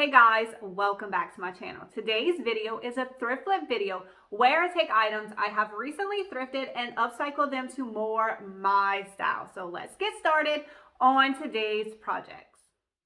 Hey guys, welcome back to my channel. Today's video is a thriftlet video where I take items I have recently thrifted and upcycle them to more my style. So let's get started on today's projects.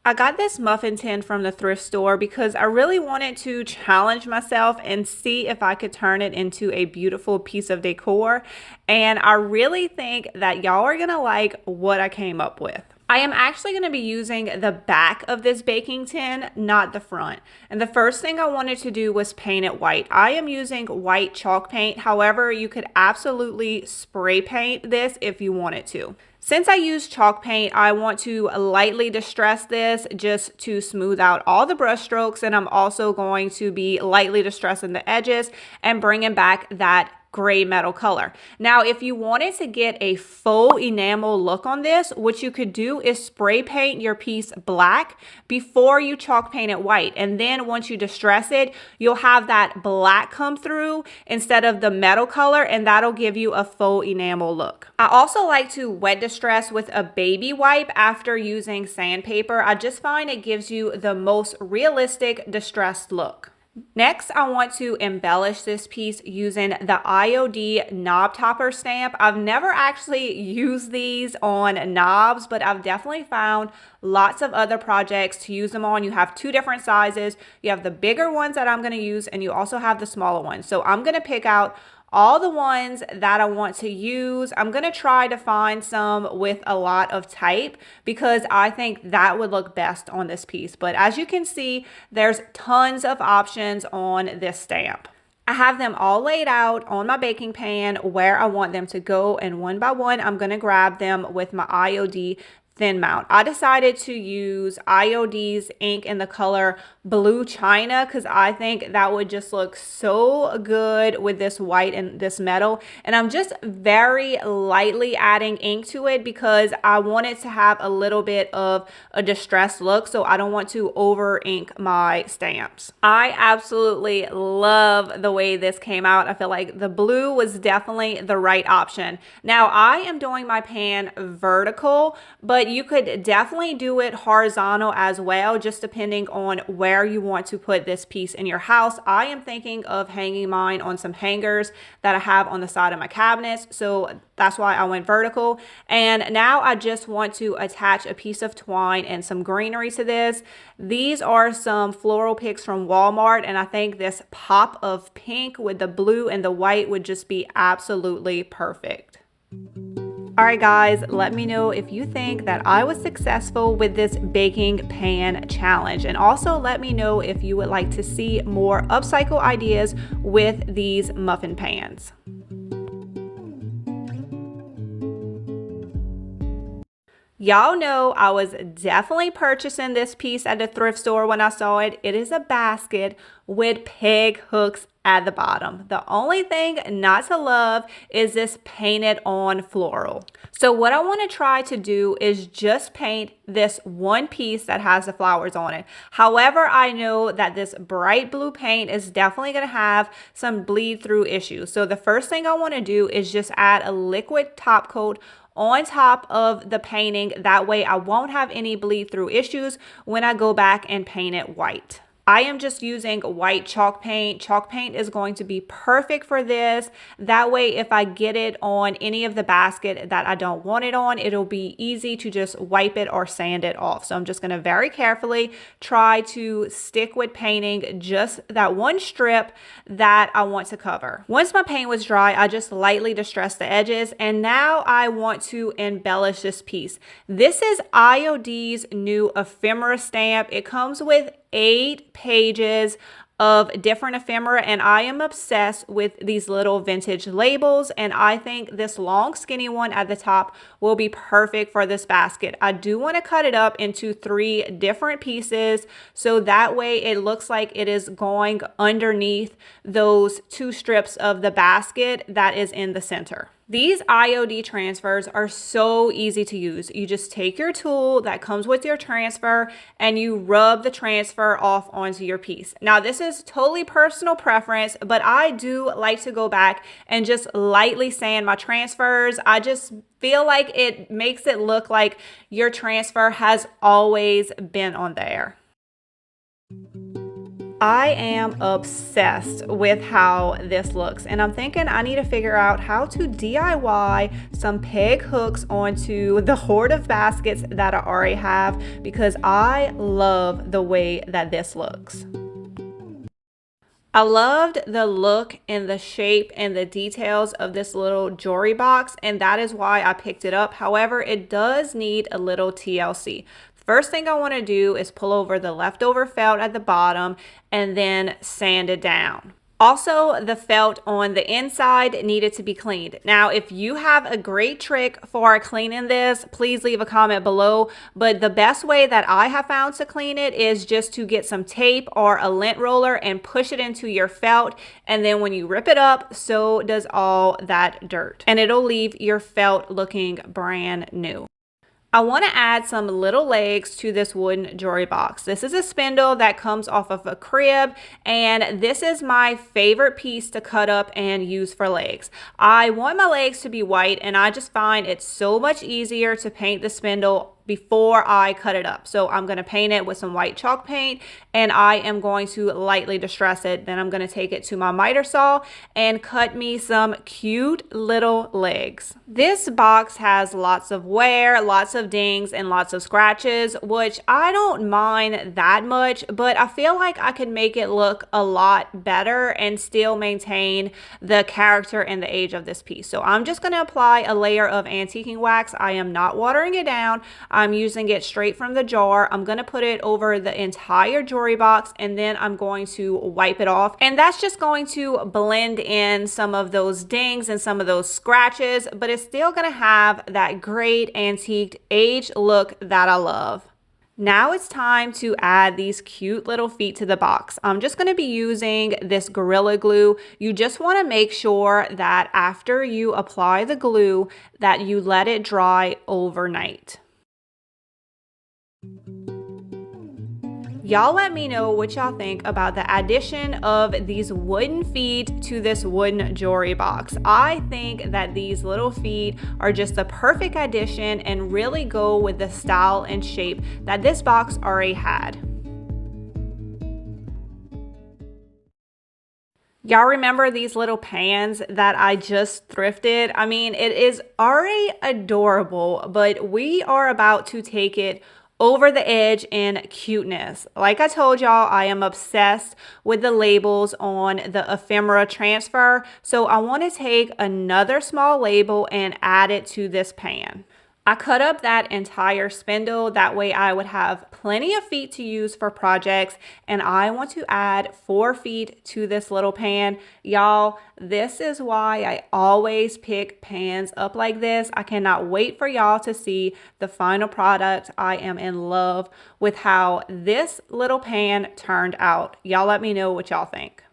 I got this muffin tin from the thrift store because I really wanted to challenge myself and see if I could turn it into a beautiful piece of decor. And I really think that y'all are gonna like what I came up with. I am actually going to be using the back of this baking tin, not the front. And the first thing I wanted to do was paint it white. I am using white chalk paint. However, you could absolutely spray paint this if you wanted to. Since I use chalk paint, I want to lightly distress this just to smooth out all the brush strokes. And I'm also going to be lightly distressing the edges and bringing back that gray metal color. Now, if you wanted to get a faux enamel look on this, what you could do is spray paint your piece black before you chalk paint it white. And then once you distress it, you'll have that black come through instead of the metal color, and that'll give you a faux enamel look. I also like to wet distress with a baby wipe after using sandpaper. I just find it gives you the most realistic distressed look. Next, I want to embellish this piece using the IOD knob topper stamp. I've never actually used these on knobs, but I've definitely found lots of other projects to use them on. You have two different sizes. You have the bigger ones that I'm going to use, and you also have the smaller ones. So I'm going to pick out all the ones that I want to use. I'm going to try to find some with a lot of type because I think that would look best on this piece. But as you can see, there's tons of options on this stamp. I have them all laid out on my baking pan where I want them to go, and one by one, I'm going to grab them with my IOD thin mount. I decided to use IOD's ink in the color Blue China because I think that would just look so good with this white and this metal. And I'm just very lightly adding ink to it because I want it to have a little bit of a distressed look, so I don't want to over ink my stamps. I absolutely love the way this came out. I feel like the blue was definitely the right option. Now I am doing my pan vertical, but you could definitely do it horizontal as well, just depending on where you want to put this piece in your house. I am thinking of hanging mine on some hangers that I have on the side of my cabinets, so that's why I went vertical. And now I just want to attach a piece of twine and some greenery to this. These are some floral picks from Walmart, and I think this pop of pink with the blue and the white would just be absolutely perfect. All right, guys, let me know if you think that I was successful with this baking pan challenge. And also let me know if you would like to see more upcycle ideas with these muffin pans. Y'all know I was definitely purchasing this piece at the thrift store when I saw it. It is a basket with peg hooks at the bottom. The only thing not to love is this painted on floral. So what I want to try to do is just paint this one piece that has the flowers on it. However, I know that this bright blue paint is definitely going to have some bleed through issues. So the first thing I want to do is just add a liquid top coat on top of the painting. That way I won't have any bleed through issues when I go back and paint it white. I am just using white chalk paint. Chalk paint is going to be perfect for this. That way, if I get it on any of the basket that I don't want it on, it'll be easy to just wipe it or sand it off. So I'm just going to very carefully try to stick with painting just that one strip that I want to cover. Once my paint was dry, I just lightly distressed the edges, and now I want to embellish this piece. This is IOD's new ephemera stamp. It comes with 8 pages of different ephemera, and I am obsessed with these little vintage labels, and I think this long skinny one at the top will be perfect for this basket. I do want to cut it up into 3 different pieces so that way it looks like it is going underneath those 2 strips of the basket that is in the center. These IOD transfers are so easy to use. You just take your tool that comes with your transfer and you rub the transfer off onto your piece. Now, this is totally personal preference, but I do like to go back and just lightly sand my transfers. I just feel like it makes it look like your transfer has always been on there. I am obsessed with how this looks, and I'm thinking I need to figure out how to DIY some peg hooks onto the hoard of baskets that I already have, because I love the way that this looks. I loved the look and the shape and the details of this little jewelry box, and that is why I picked it up. However, it does need a little TLC. First thing I want to do is pull over the leftover felt at the bottom and then sand it down. Also, the felt on the inside needed to be cleaned. Now, if you have a great trick for cleaning this, please leave a comment below. But the best way that I have found to clean it is just to get some tape or a lint roller and push it into your felt. And then when you rip it up, so does all that dirt. And it'll leave your felt looking brand new. I want to add some little legs to this wooden jewelry box. This is a spindle that comes off of a crib, and this is my favorite piece to cut up and use for legs. I want my legs to be white, and I just find it's so much easier to paint the spindle before I cut it up. So I'm going to paint it with some white chalk paint, and I am going to lightly distress it. Then I'm going to take it to my miter saw and cut me some cute little legs. This box has lots of wear, lots of dings, and lots of scratches, which I don't mind that much, but I feel like I could make it look a lot better and still maintain the character and the age of this piece. So I'm just going to apply a layer of antiquing wax. I am not watering it down. I'm using it straight from the jar. I'm going to put it over the entire jewelry box, and then I'm going to wipe it off. And that's just going to blend in some of those dings and some of those scratches, but it's still going to have that great antiqued age look that I love. Now it's time to add these cute little feet to the box. I'm just going to be using this Gorilla Glue. You just want to make sure that after you apply the glue that you let it dry overnight. Y'all let me know what y'all think about the addition of these wooden feet to this wooden jewelry box. I think that these little feet are just a perfect addition and really go with the style and shape that this box already had. Y'all remember these little pans that I just thrifted? I mean, it is already adorable, but we are about to take it over the edge in cuteness. Like I told y'all, I am obsessed with the labels on the ephemera transfer. So I want to take another small label and add it to this pan. I cut up that entire spindle, that way I would have plenty of feet to use for projects, and I want to add 4 feet to this little pan. Y'all, this is why I always pick pans up like this. I cannot wait for y'all to see the final product. I am in love with how this little pan turned out. Y'all let me know what y'all think.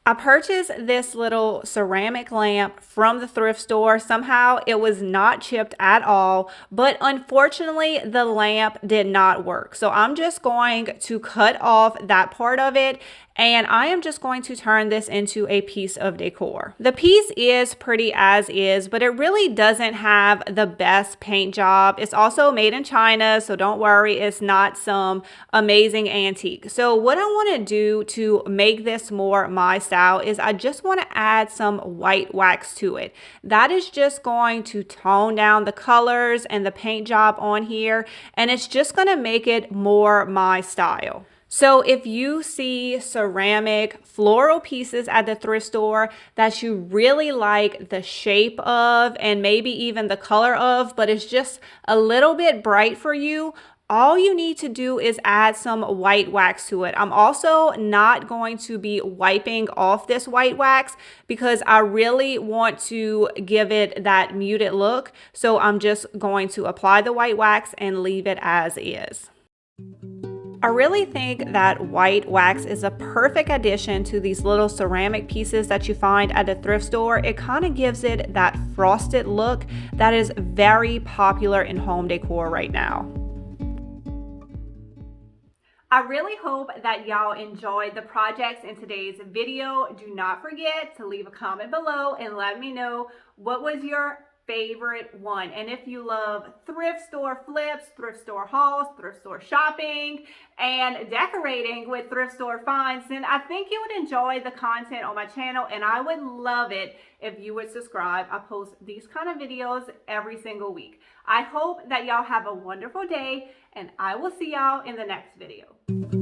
I purchased this little ceramic lamp from the thrift store. Somehow it was not chipped at all, but unfortunately the lamp did not work. So I'm just going to cut off that part of it, and I am just going to turn this into a piece of decor. The piece is pretty as is, but it really doesn't have the best paint job. It's also made in China, so don't worry, it's not some amazing antique. So what I want to do to make this more my style is I just want to add some white wax to it. That is just going to tone down the colors and the paint job on here, and it's just going to make it more my style. So if you see ceramic floral pieces at the thrift store that you really like the shape of and maybe even the color of, but it's just a little bit bright for you, all you need to do is add some white wax to it. I'm also not going to be wiping off this white wax because I really want to give it that muted look. So I'm just going to apply the white wax and leave it as is. I really think that white wax is a perfect addition to these little ceramic pieces that you find at the thrift store. It kind of gives it that frosted look that is very popular in home decor right now. I really hope that y'all enjoyed the projects in today's video. Do not forget to leave a comment below and let me know what was your favorite one. And if you love thrift store flips, thrift store hauls, thrift store shopping, and decorating with thrift store finds, then I think you would enjoy the content on my channel, and I would love it if you would subscribe. I post these kind of videos every single week. I hope that y'all have a wonderful day, and I will see y'all in the next video.